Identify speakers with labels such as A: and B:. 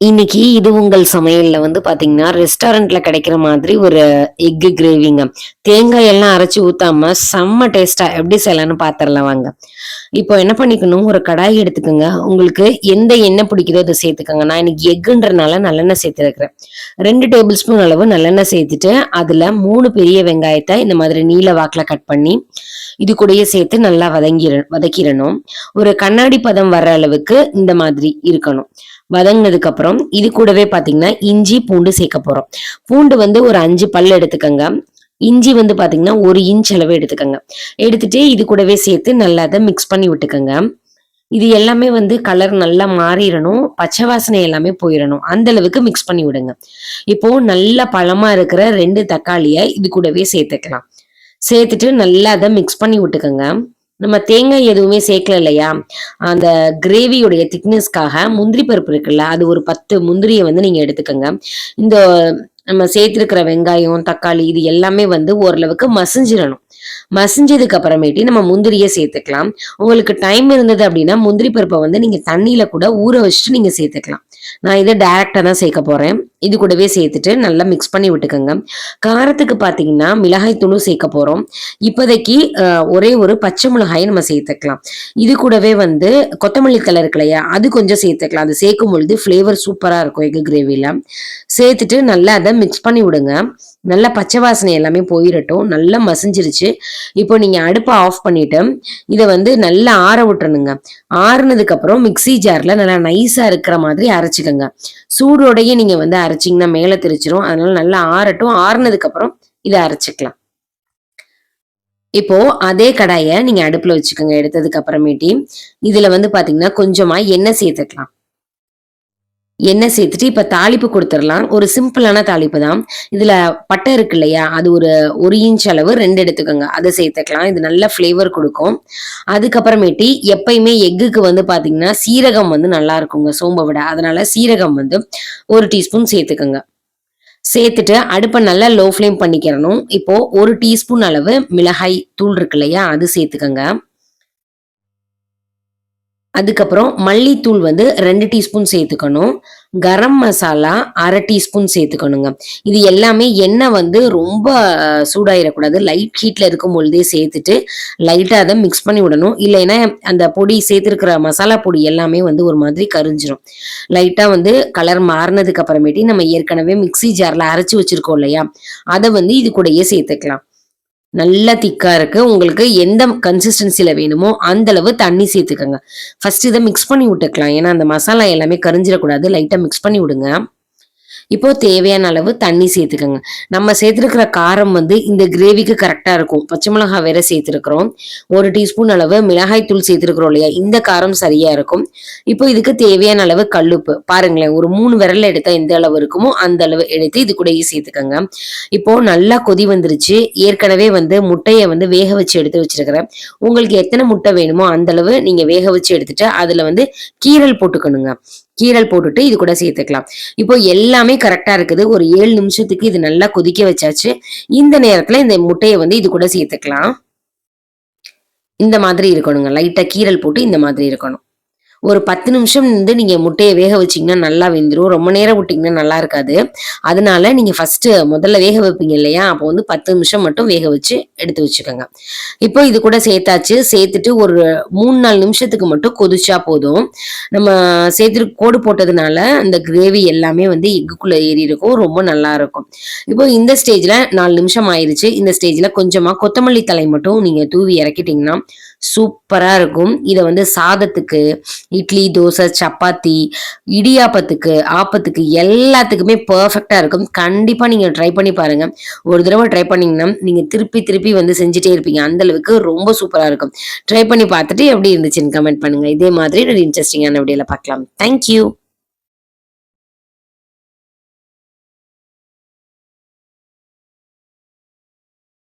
A: இன்னைக்கு இது உங்கள் சமையல்ல வந்து பாத்தீங்கன்னா, ரெஸ்டாரண்ட்ல கிடைக்கிற மாதிரி ஒரு எக் கிரேவிங்க. தேங்காய் எல்லாம் அரைச்சு ஊத்தாம செம்ம டேஸ்ட்டா எப்படி செய்யலாம்னு பாத்துரலாம் வாங்க. இப்போ என்ன பண்ணிக்கணும், ஒரு கடாய் எடுத்துக்கங்க. உங்களுக்கு எந்த எண்ணெய் பிடிக்குதோ அத சேர்த்துக்கங்க. நான் இன்னைக்கு எக்குன்றனால நல்லெண்ணெய் சேர்த்துருக்கிறேன். 2 டேபிள் ஸ்பூன் அளவு நல்லெண்ணெய் சேர்த்துட்டு, அதுல 3 பெரிய வெங்காயத்த இந்த மாதிரி நீல வாக்குல கட் பண்ணி, இது கூடயே சேர்த்து நல்லா வதக்கிரணும். ஒரு கண்ணாடி பதம் வர்ற அளவுக்கு இந்த மாதிரி இருக்கணும். வதங்கினதுக்கு அப்புறம் இது கூடவே பாத்தீங்கன்னா இஞ்சி பூண்டு சேர்க்க போறோம். பூண்டு வந்து ஒரு 5 பல் எடுத்துக்கங்க. இஞ்சி வந்து பாத்தீங்கன்னா 1 இன்ச் அளவு எடுத்துக்கங்க. எடுத்துட்டு இது கூடவே சேர்த்து நல்லா அதை மிக்ஸ் பண்ணி விட்டுக்கங்க. இது எல்லாமே வந்து கலர் நல்லா மாறிடணும், பச்சை வாசனை எல்லாமே போயிடணும். அந்த அளவுக்கு மிக்ஸ் பண்ணி விடுங்க. இப்போ நல்ல பழமா இருக்கிற 2 தக்காளியை இது கூடவே சேர்த்துக்கலாம். சேர்த்துட்டு நல்லா அதை மிக்ஸ் பண்ணி விட்டுக்கங்க. நம்ம தேங்காய் எதுவுமே சேர்க்கல இல்லையா, அந்த கிரேவியுடைய திக்னஸ்க்காக முந்திரி பருப்பு இருக்குல்ல, அது ஒரு 10 முந்திரியை வந்து நீங்க எடுத்துக்கங்க. இந்த நம்ம சேர்த்திருக்கிற வெங்காயம், தக்காளி இது எல்லாமே வந்து ஓரளவுக்கு மசிஞ்சிடணும். மசிஞ்சதுக்கு அப்புறமேட்டி நம்ம முந்திரியை சேர்த்துக்கலாம். உங்களுக்கு டைம் இருந்தது அப்படின்னா முந்திரி பருப்பை வந்து நீங்க தண்ணியில கூட ஊற வச்சுட்டு நீங்க சேர்த்துக்கலாம். நான் இதை டைரக்டா தான் சேர்க்க போறேன். இது கூடவே சேர்த்துட்டு நல்லா மிக்ஸ் பண்ணி விட்டுக்கோங்க. காரத்துக்கு பார்த்தீங்கன்னா மிளகாய் தூளும் சேர்க்க போறோம். இப்போதைக்கு ஒரே ஒரு பச்சை மிளகாயை நம்ம சேர்த்துக்கலாம். இது கூடவே வந்து கொத்தமல்லி தழை இருக்கு இல்லையா, அது கொஞ்சம் சேர்த்துக்கலாம். அது சேர்க்கும் பொழுது ஃப்ளேவர் சூப்பரா இருக்கும் எக் கிரேவில. சேர்த்துட்டு நல்லா அதை மிக்ஸ் பண்ணி விடுங்க. நல்லா பச்சை வாசனை எல்லாமே போயிடட்டும். நல்லா மசிஞ்சிருச்சு. இப்போ நீங்க அடுப்பை ஆஃப் பண்ணிட்டு இதை வந்து நல்லா ஆற விட்டுறணுங்க. ஆறுனதுக்கு அப்புறம் மிக்ஸி ஜார்ல நல்லா நைஸா இருக்கிற மாதிரி அரைச்சிக்கோங்க. சூடோடையே நீங்க வந்து அரைச்சிங்கன்னா மேலே தெரிச்சிரும். அதனால நல்லா ஆறட்டும். ஆறுனதுக்கு அப்புறம் இதை அரைச்சிக்கலாம். இப்போ அதே கடாயை நீங்க அடுப்புல வச்சுக்கோங்க. எடுத்ததுக்கு அப்புறமேட்டி இதுல வந்து பாத்தீங்கன்னா கொஞ்சமா எண்ணெய் சேர்த்துக்கலாம். எண்ணெய் சேர்த்துட்டு இப்ப தாளிப்பு கொடுத்துடலாம். ஒரு சிம்பிளான தாளிப்பு தான். இதுல பட்டை இருக்கு இல்லையா, அது ஒரு இன்ச் அளவு 2 எடுத்துக்கோங்க. அதை சேர்த்துக்கலாம். இது நல்ல ஃபிளேவர் கொடுக்கும். அதுக்கப்புறமேட்டி எப்பயுமே எக்குக்கு வந்து பாத்தீங்கன்னா சீரகம் வந்து நல்லா இருக்குங்க சோம்பை விட. அதனால சீரகம் வந்து 1 டீஸ்பூன் சேர்த்துக்கோங்க. சேர்த்துட்டு அடுப்பை நல்லா லோ ஃப்ளேம் பண்ணிக்கிறணும். இப்போ 1 டீஸ்பூன் அளவு மிளகாய் தூள் இருக்கு இல்லையா, அது சேர்த்துக்கோங்க. அதுக்கப்புறம் மல்லித்தூள் வந்து 2 டீஸ்பூன் சேர்த்துக்கணும். கரம் மசாலா 1/2 டீஸ்பூன் சேர்த்துக்கணுங்க. இது எல்லாமே எண்ணெய் வந்து ரொம்ப சூடாயிடக்கூடாது. லைட் ஹீட்ல இருக்கும் பொழுதே சேர்த்துட்டு லைட்டா அதை மிக்ஸ் பண்ணி விடணும். இல்லைன்னா அந்த பொடி சேர்த்துருக்கிற மசாலா பொடி எல்லாமே வந்து ஒரு மாதிரி கரிஞ்சிரும். லைட்டா வந்து கலர் மாறினதுக்கு அப்புறமேட்டி நம்ம ஏற்கனவே மிக்ஸி ஜார்ல அரைச்சு வச்சிருக்கோம் இல்லையா, அதை வந்து இது கூடயே சேர்த்துக்கலாம். நல்லா திக்கா இருக்கு. உங்களுக்கு எந்த கன்சிஸ்டன்சில வேணுமோ அந்த அளவு தண்ணி சேர்த்துக்கங்க. ஃபர்ஸ்ட் இதை மிக்ஸ் பண்ணி விட்டுக்கலாம். ஏன்னா அந்த மசாலா எல்லாமே கரிஞ்சிடக்கூடாது. லைட்டா மிக்ஸ் பண்ணி விடுங்க. இப்போ தேவையான அளவு தண்ணி சேர்த்துக்கங்க. நம்ம சேர்த்துருக்கிற காரம் வந்து இந்த கிரேவிக்கு கரெக்டா இருக்கும். பச்சை மிளகாய் வேற சேர்த்துருக்கிறோம். 1 டீஸ்பூன் அளவு மிளகாய் தூள் சேர்த்துருக்கிறோம் இல்லையா, இந்த காரம் சரியா இருக்கும். இப்போ இதுக்கு தேவையான அளவு கல்லுப்பு பாருங்களேன், ஒரு 3 விரல்ல எடுத்தா எந்த அளவு இருக்குமோ அந்த அளவு எடுத்து இது கூடயே சேர்த்துக்கங்க. இப்போ நல்லா கொதி வந்துருச்சு. ஏற்கனவே வந்து முட்டையை வந்து வேக வச்சு எடுத்து வச்சிருக்கிறேன். உங்களுக்கு எத்தனை முட்டை வேணுமோ அந்த அளவு நீங்க வேக வச்சு எடுத்துட்டு அதுல வந்து கீரல் போட்டுக்கணுங்க. கீரல் போட்டுட்டு இது கூட சேர்த்துக்கலாம். இப்போ எல்லாமே கரெக்டா இருக்குது. ஒரு 7 நிமிஷத்துக்கு இது நல்லா கொதிக்க வச்சாச்சு. இந்த நேரத்துல இந்த முட்டையை வந்து இது கூட சேர்த்துக்கலாம். இந்த மாதிரி இருக்கணுங்க. லைட்டா கீரல் போட்டு இந்த மாதிரி இருக்கணும். ஒரு 10 நிமிஷம் வந்து நீங்க முட்டையை வேக வச்சீங்கன்னா நல்லா வெந்துரும். ரொம்ப நேரம் விட்டீங்கன்னா நல்லா இருக்காது. அதனால நீங்க முதல்ல வேக வைப்பீங்க இல்லையா, அப்போ வந்து 10 நிமிஷம் மட்டும் வேக வச்சு எடுத்து வச்சுக்கோங்க. இப்போ இது கூட சேர்த்தாச்சு. சேர்த்துட்டு ஒரு 3-4 நிமிஷத்துக்கு மட்டும் கொதிச்சா போதும். நம்ம சேர்த்துட்டு கோடு போட்டதுனால அந்த கிரேவி எல்லாமே வந்து எக்குக்குள்ள ஏறி இருக்கும். ரொம்ப நல்லா இருக்கும். இப்போ இந்த ஸ்டேஜ்ல 4 நிமிஷம் ஆயிருச்சு. இந்த ஸ்டேஜ்ல கொஞ்சமா கொத்தமல்லி தழை மட்டும் நீங்க தூவி இறக்கிட்டீங்கன்னா சூப்பரா இருக்கும். இதை வந்து சாதத்துக்கு, இட்லி, தோசை, சப்பாத்தி, இடியாப்பத்துக்கு, ஆப்பத்துக்கு எல்லாத்துக்குமே பெர்ஃபெக்ட்டா இருக்கும். கண்டிப்பா நீங்க ட்ரை பண்ணி பாருங்க. ஒரு தடவை ட்ரை பண்ணீங்கன்னா நீங்க திருப்பி திருப்பி வந்து செஞ்சுட்டே இருப்பீங்க. அந்த அளவுக்கு ரொம்ப சூப்பரா இருக்கும். ட்ரை பண்ணி பார்த்துட்டு எப்படி இருந்துச்சுன்னு கமெண்ட் பண்ணுங்க. இதே மாதிரி ஒரு இன்ட்ரெஸ்டிங்கான வீடியோல பார்க்கலாம். Thank you.